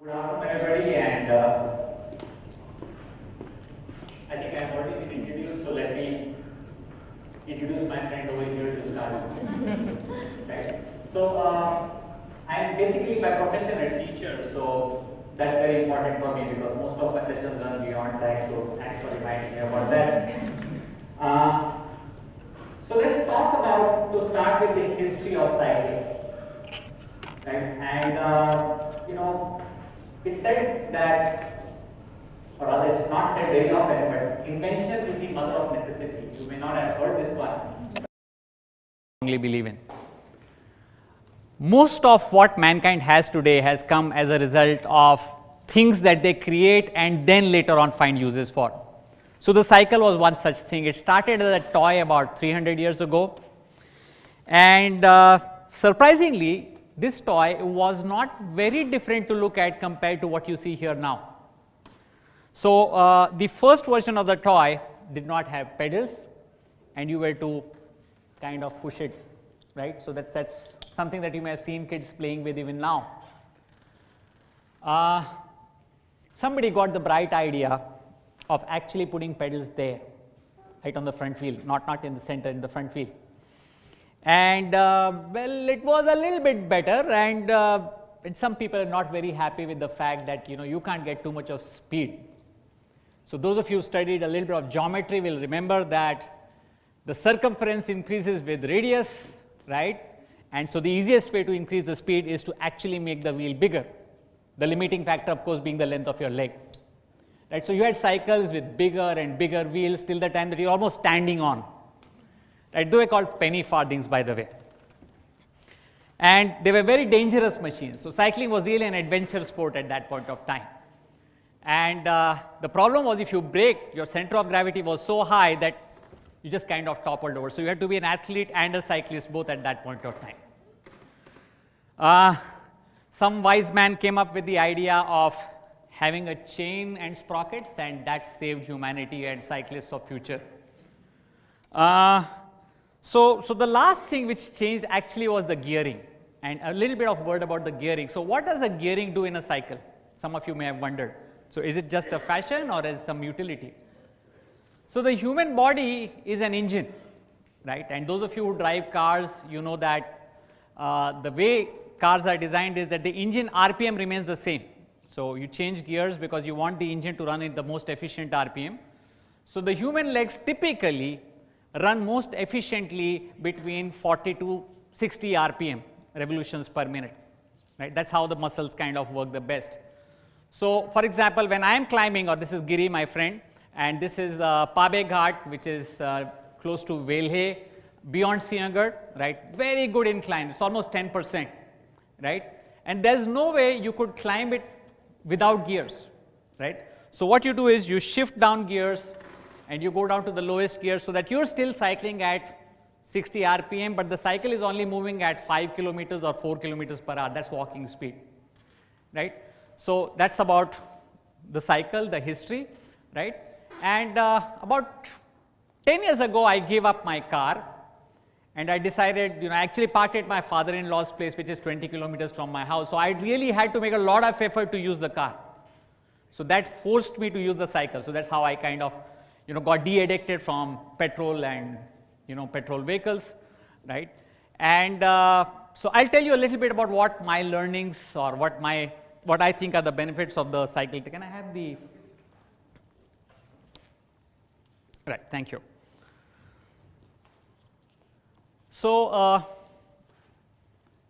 Good afternoon, everybody, and I think I have already been introduced, so let me introduce my friend over here to start. Right. So I am basically by profession a teacher, so that's very important for me because most of my sessions run beyond that. So thanks for reminding me about that. So let's talk about, to start with, the history of cycling. Right, and it's said that, or rather it's not said very often, but invention is the mother of necessity. You may not have heard this one. I strongly believe in. Most of what mankind has today has come as a result of things that they create and then later on find uses for. So the cycle was one such thing. It started as a toy about 300 years ago, and surprisingly, this toy was not very different to look at compared to what you see here now. So the first version of the toy did not have pedals, and you were to kind of push it, right? So that's something that you may have seen kids playing with even now. Somebody got the bright idea of actually putting pedals there, right on the front wheel, not in the center, in the front wheel. And well, it was a little bit better, and some people are not very happy with the fact that you can't get too much of speed. So those of you who studied a little bit of geometry will remember that the circumference increases with radius, right? And so the easiest way to increase the speed is to actually make the wheel bigger. The limiting factor, of course, being the length of your leg. Right? So you had cycles with bigger and bigger wheels till the time that you're almost standing on. Right? They were called penny farthings, by the way. And they were very dangerous machines. So cycling was really an adventure sport at that point of time. And the problem was, if you brake, your center of gravity was so high that you just kind of toppled over. So you had to be an athlete and a cyclist both at that point of time. Some wise man came up with the idea of having a chain and sprockets, and that saved humanity and cyclists of future. So the last thing which changed actually was the gearing, and a little bit of word about the gearing. So what does a gearing do in a cycle? Some of you may have wondered. So is it just a fashion or is some utility? So the human body is an engine, right? And those of you who drive cars, you know that the way cars are designed is that the engine RPM remains the same. So you change gears because you want the engine to run at the most efficient RPM. So the human legs typically run most efficiently between 40 to 60 RPM, revolutions per minute, right? That's how the muscles kind of work the best. So for example, when I am climbing, or this is Giri, my friend, and this is Pabe Ghat, which is close to Velhe, beyond Sinagad, right? Very good incline, it's almost 10%, right? And there's no way you could climb it without gears, right? So what you do is you shift down gears and you go down to the lowest gear so that you're still cycling at 60 RPM, but the cycle is only moving at 5 kilometers or 4 kilometers per hour. That's walking speed, right? So that's about the cycle, the history, right? And about 10 years ago, I gave up my car, and I decided, I actually parked at my father-in-law's place, which is 20 kilometers from my house. So I really had to make a lot of effort to use the car. So that forced me to use the cycle. So that's how I kind of, got de-addicted from petrol and, petrol vehicles, right? And so I'll tell you a little bit about what my learnings or what I think are the benefits of the cycle. Can I have the? Right, thank you. So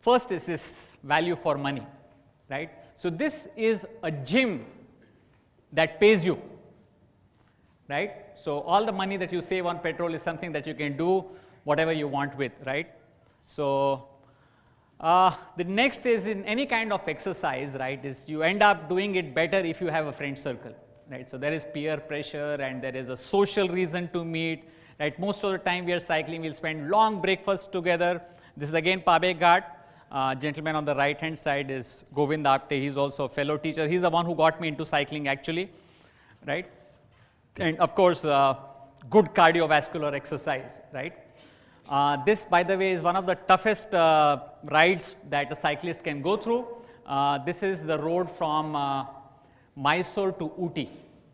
first is this value for money, right? So this is a gym that pays you, right? So all the money that you save on petrol is something that you can do whatever you want with, right? So the next is in any kind of exercise, right, is you end up doing it better if you have a friend circle, right? So there is peer pressure and there is a social reason to meet, right? Most of the time we are cycling, we'll spend long breakfasts together. This is again Pabe Ghat. Gentleman on the right hand side is Govind Apte. He's also a fellow teacher. He's the one who got me into cycling actually, right? And of course, good cardiovascular exercise, right? This, by the way, is one of the toughest rides that a cyclist can go through. This is the road from Mysore to Ooty.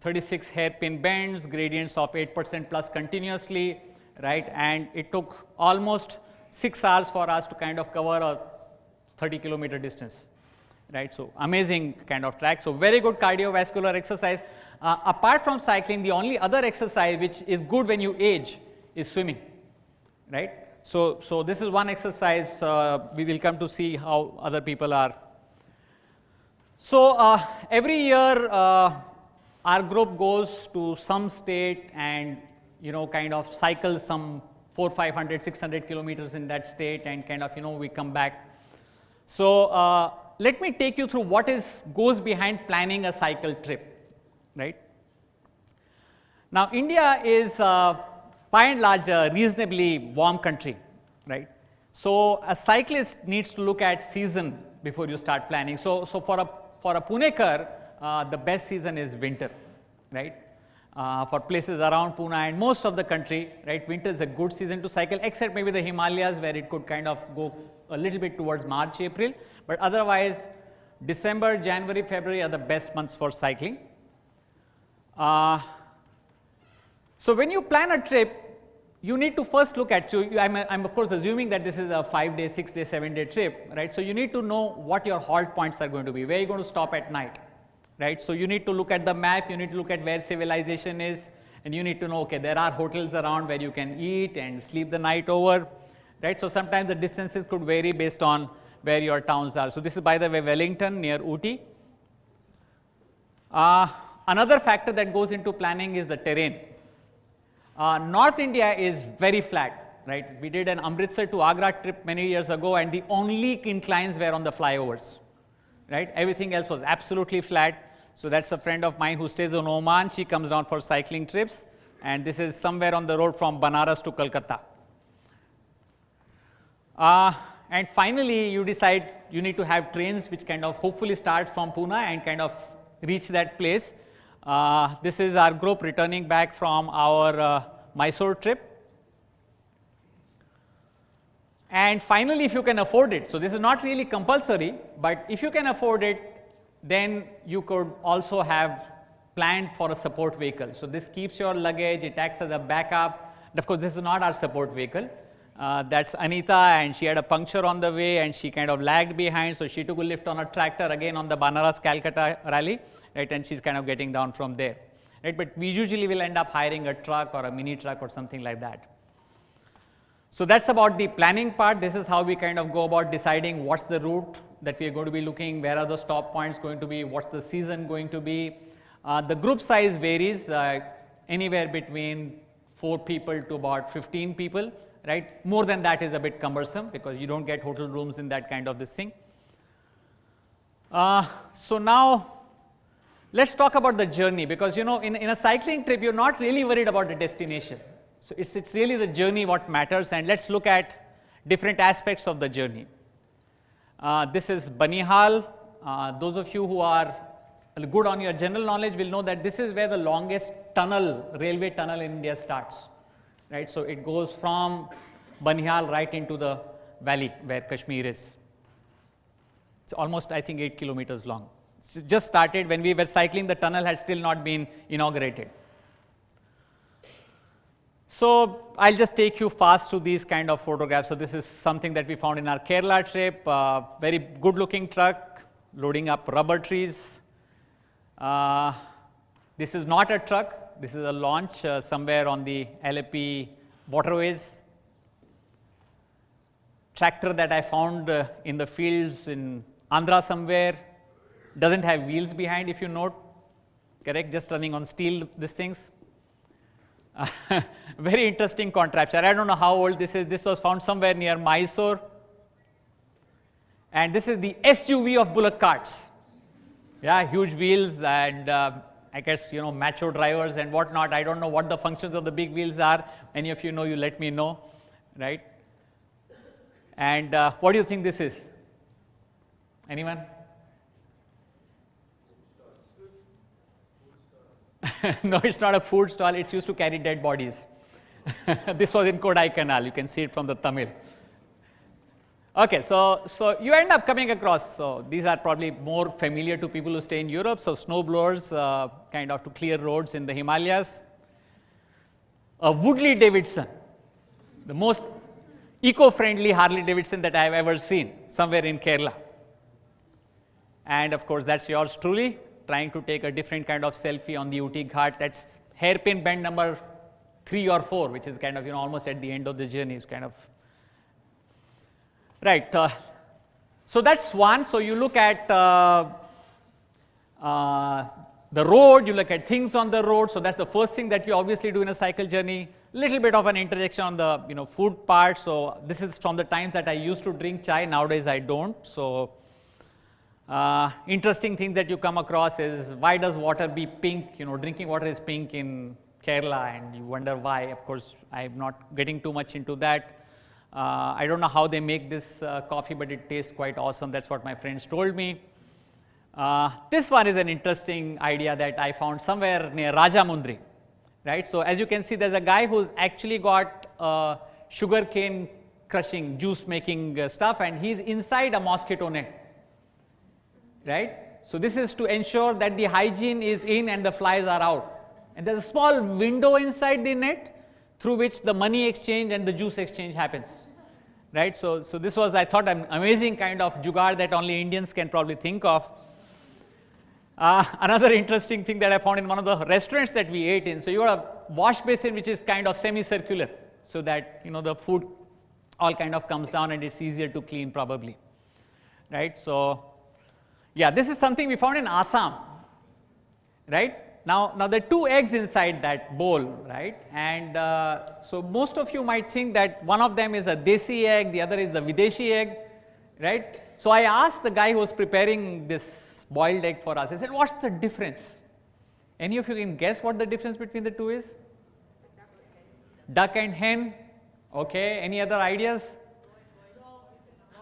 36 hairpin bends, gradients of 8% plus continuously, right? And it took almost 6 hours for us to kind of cover a 30-kilometer distance, right? So amazing kind of track. So very good cardiovascular exercise. Apart from cycling, the only other exercise which is good when you age is swimming, right? So this is one exercise. We will come to see how other people are. So every year our group goes to some state and kind of cycle some 400, 500, 600 kilometers in that state, and kind of we come back. So let me take you through what goes behind planning a cycle trip, right? Now India is by and large a reasonably warm country, right? So a cyclist needs to look at season before you start planning. So for a Punekar, the best season is winter, right? For places around Pune and most of the country, right, winter is a good season to cycle, except maybe the Himalayas where it could kind of go a little bit towards March, April, but otherwise December, January, February are the best months for cycling. So when you plan a trip, you need to first look at, so I'm of course assuming that this is a 5-day, 6-day, 7-day trip, right? So you need to know what your halt points are going to be, where you're going to stop at night, right? So you need to look at the map, you need to look at where civilization is, and you need to know, okay, there are hotels around where you can eat and sleep the night over, right? So sometimes the distances could vary based on where your towns are. So this is, by the way, Wellington near Ooty. Another factor that goes into planning is the terrain. North India is very flat, right? We did an Amritsar to Agra trip many years ago, and the only inclines were on the flyovers, right? Everything else was absolutely flat. So that's a friend of mine who stays in Oman. She comes down for cycling trips, and this is somewhere on the road from Banaras to Kolkata. And finally, you decide you need to have trains which kind of hopefully start from Pune and kind of reach that place. This is our group returning back from our Mysore trip. And finally, if you can afford it, so this is not really compulsory, but if you can afford it, then you could also have planned for a support vehicle. So this keeps your luggage, it acts as a backup. And of course, this is not our support vehicle. That's Anita, and she had a puncture on the way and she kind of lagged behind, so she took a lift on a tractor again on the Banaras Calcutta rally, right, and she's kind of getting down from there, right? But we usually will end up hiring a truck or a mini truck or something like that. So that's about the planning part. This is how we kind of go about deciding what's the route that we are going to be looking, where are the stop points going to be, what's the season going to be. The group size varies anywhere between 4 people to about 15 people. Right? More than that is a bit cumbersome because you don't get hotel rooms in that kind of this thing. So now let's talk about the journey, because in a cycling trip you're not really worried about the destination. So it's really the journey what matters, and let's look at different aspects of the journey. This is Banihal. Those of you who are good on your general knowledge will know that this is where the longest railway tunnel in India starts. Right, so it goes from Banihal right into the valley where Kashmir is. It's almost, I think, 8 kilometers long. It's just started. When we were cycling, the tunnel had still not been inaugurated. So I'll just take you fast through these kind of photographs. So this is something that we found in our Kerala trip. Very good looking truck loading up rubber trees. This is not a truck. This is a launch somewhere on the LAP waterways. Tractor that I found in the fields in Andhra somewhere, doesn't have wheels behind, if you note, correct, just running on steel, these things. Very interesting contraption. I don't know how old this is. This was found somewhere near Mysore. And this is the SUV of bullock carts. Yeah, huge wheels and I guess, macho drivers and whatnot. I don't know what the functions of the big wheels are. Any of you know, you let me know, right? And what do you think this is? Anyone? No, it's not a food stall. It's used to carry dead bodies. This was in Kodaikanal. You can see it from the Tamil. Okay, so you end up coming across, so these are probably more familiar to people who stay in Europe. So snowblowers kind of to clear roads in the Himalayas. A Woodley Davidson, the most eco-friendly Harley Davidson that I have ever seen, somewhere in Kerala. And of course, that's yours truly, trying to take a different kind of selfie on the Uti Ghat. That's hairpin bend number 3 or 4, which is kind of, almost at the end of the journey. It's kind of, right. So that's one. So you look at the road, you look at things on the road. So that's the first thing that you obviously do in a cycle journey. Little bit of an interjection on the food part. So this is from the times that I used to drink chai. Nowadays I don't. So interesting things that you come across is, why does water be pink? Drinking water is pink in Kerala, and you wonder why. Of course, I'm not getting too much into that. I don't know how they make this coffee, but it tastes quite awesome. That's what my friends told me. This one is an interesting idea that I found somewhere near Rajamundry, right? So as you can see, there's a guy who's actually got sugarcane crushing, juice making stuff, and he's inside a mosquito net, right? So this is to ensure that the hygiene is in and the flies are out. And there's a small window inside the net through which the money exchange and the juice exchange happens, right? So this was, I thought, an amazing kind of jugaad that only Indians can probably think of. Another interesting thing that I found in one of the restaurants that we ate in, so you have a wash basin which is kind of semicircular, so that the food all kind of comes down and it's easier to clean probably, right? So yeah, this is something we found in Assam, right? Now there are 2 eggs inside that bowl, right? And so most of you might think that one of them is a desi egg, the other is the videshi egg, right? So I asked the guy who was preparing this boiled egg for us, I said, what's the difference? Any of you can guess what the difference between the 2 is? Duck and hen. Okay, any other ideas?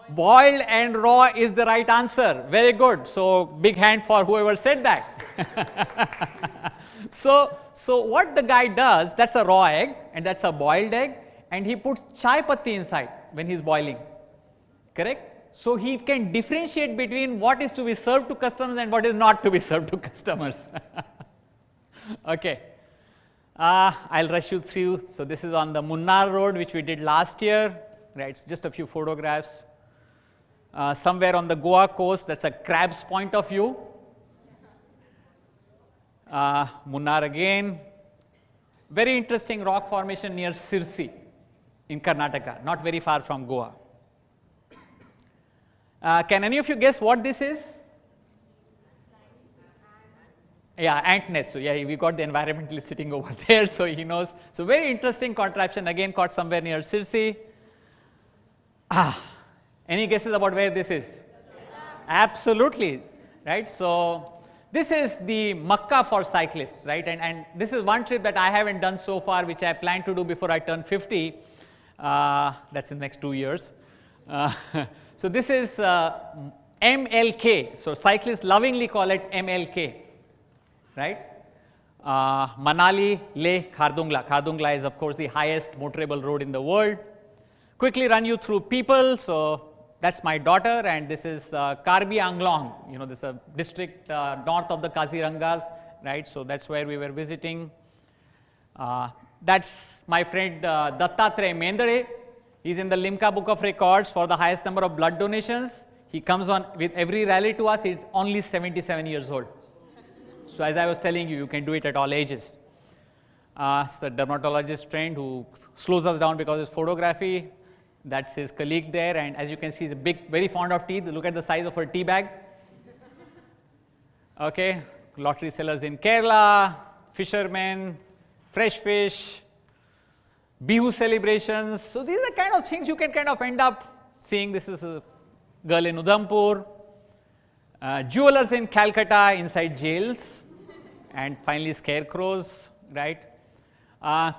Boiled and raw is the right answer. Very good. So big hand for whoever said that. So what the guy does, that's a raw egg and that's a boiled egg, and he puts chai patti inside when he's boiling, correct? So he can differentiate between what is to be served to customers and what is not to be served to customers. Okay, I'll rush you through. So this is on the Munnar Road, which we did last year, right? So just a few photographs. Somewhere on the Goa coast, that's a crab's point of view. Munnar again. Very interesting rock formation near Sirsi in Karnataka, not very far from Goa. Can any of you guess what this is? Yeah, ant nest. So yeah, we got the environmentalist sitting over there, so he knows. So very interesting contraption, again caught somewhere near Sirsi. Any guesses about where this is? Absolutely, right? So this is the Makkah for cyclists, right? And this is one trip that I haven't done so far, which I plan to do before I turn 50. That's in the next 2 years. So this is MLK. So cyclists lovingly call it MLK, right? Manali, Leh, Khardungla. Khardungla is of course the highest motorable road in the world. Quickly run you through people. So that's my daughter, and this is Karbi Anglong. This is a district north of the Kazirangas, right? So that's where we were visiting. That's my friend Dattatreya Mendare. He's in the Limca Book of Records for the highest number of blood donations. He comes on with every rally to us. He's only 77 years old. So as I was telling you, you can do it at all ages. It's a dermatologist friend who slows us down because of his photography. That's his colleague there, and as you can see, he's a big, very fond of tea. Look at the size of her tea bag. Okay, lottery sellers in Kerala, fishermen, fresh fish, Bihu celebrations. So these are kind of things you can kind of end up seeing. This is a girl in Udhampur, jewelers in Calcutta inside jails, and finally scarecrows, right?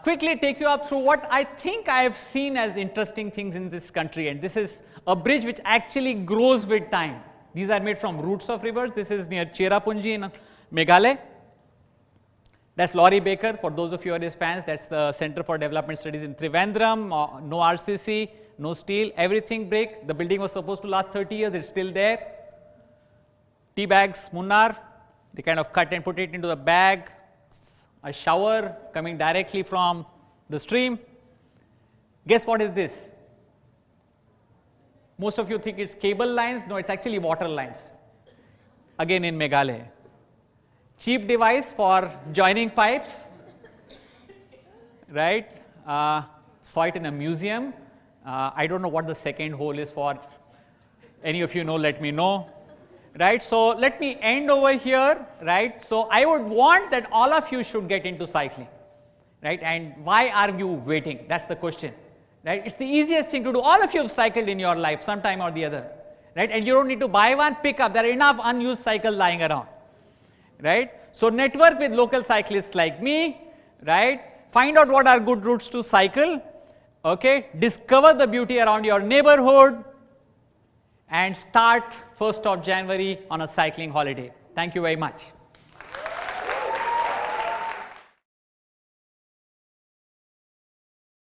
Quickly take you up through what I think I have seen as interesting things in this country, and this is a bridge which actually grows with time. These are made from roots of rivers. This is near Cherrapunji in Meghalaya. That's Laurie Baker, for those of you who are his fans. That's the Center for Development Studies in Trivandrum, no RCC. no steel, everything brick. The building was supposed to last 30 years, it's still there. Tea bags, Munnar, they kind of cut and put it into the bag. A shower coming directly from the stream. Guess what is this? Most of you think it's cable lines. No, it's actually water lines. Again in Meghalaya. Cheap device for joining pipes, right? Saw it in a museum. I don't know what the second hole is for. Any of you know, let me know. Right, so let me end over here, right? So I would want that all of you should get into cycling, right? And why are you waiting? That's the question, right? It's the easiest thing to do. All of you have cycled in your life sometime or the other, right? And you don't need to buy one, pick up. There are enough unused cycles lying around, right? So network with local cyclists like me, right? Find out what are good routes to cycle, okay? Discover the beauty around your neighborhood, and start 1st of January on a cycling holiday. Thank you very much.